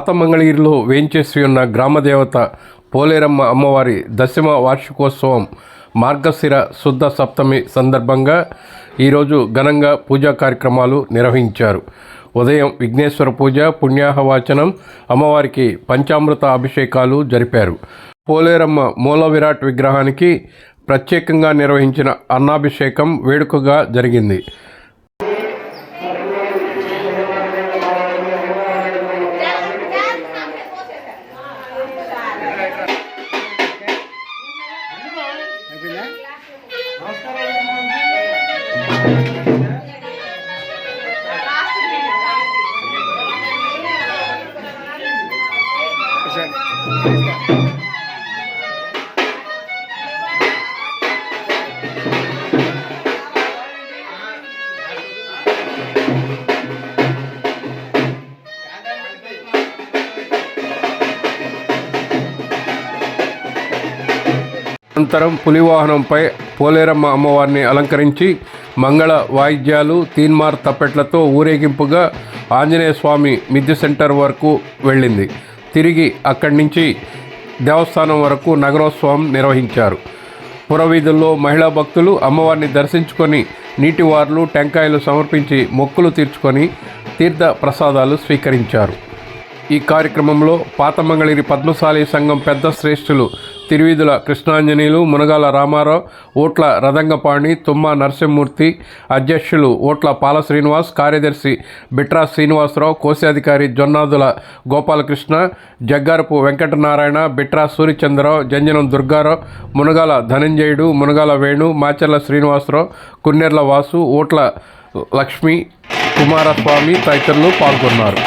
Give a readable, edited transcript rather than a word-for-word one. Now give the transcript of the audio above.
పాతమంగళగిరిలో వేంచేసి ఉన్న గ్రామదేవత పోలేరమ్మ అమ్మవారి దశమ వార్షికోత్సవం మార్గశిర శుద్ధ సప్తమి సందర్భంగా ఈరోజు ఘనంగా పూజా కార్యక్రమాలు నిర్వహించారు. ఉదయం విఘ్నేశ్వర పూజ, పుణ్యాహవాచనం, అమ్మవారికి పంచామృత అభిషేకాలు జరిపారు. పోలేరమ్మ మూల విరాట్ విగ్రహానికి ప్రత్యేకంగా నిర్వహించిన అన్నాభిషేకం వేడుకగా జరిగింది. అనంతరం పులివాహనంపై పోలేరమ్మ అమ్మవారిని అలంకరించి మంగళ వాయిద్యాలు, తీన్మార్ తప్పెట్లతో ఊరేగింపుగా ఆంజనేయ స్వామి మిద్దె సెంటర్ వరకు వెళ్ళింది. తిరిగి అక్కడి నుంచి దేవస్థానం వరకు నగరోత్సవం నిర్వహించారు. పురవీధుల్లో మహిళా భక్తులు అమ్మవారిని దర్శించుకొని నీటివార్లు, టెంకాయలు సమర్పించి మొక్కులు తీర్చుకొని తీర్థ ప్రసాదాలు స్వీకరించారు. ఈ కార్యక్రమంలో పాతమంగళగిరి పద్మశాలి సంఘం పెద్ద శ్రేష్ఠులు తిరువీధుల కృష్ణాంజనేయులు, మునగాల రామారావు, ఓట్ల రదంగపాణి, తుమ్మా నరసింహమూర్తి, అధ్యక్షులు ఓట్ల పాల శ్రీనివాస్, కార్యదర్శి బిట్రా శ్రీనివాసరావు, కోశాధికారి జొన్నాదుల గోపాలకృష్ణ, జగ్గారపు వెంకటనారాయణ, బిట్రా సూర్యచంద్రరావు, జంజనం దుర్గారావు, మునగాల ధనంజయుడు, మునగాల వేణు, మాచర్ల శ్రీనివాసరావు, కున్నెర్ల వాసు, ఓట్ల లక్ష్మి కుమారస్వామి తదితరులు పాల్గొన్నారు.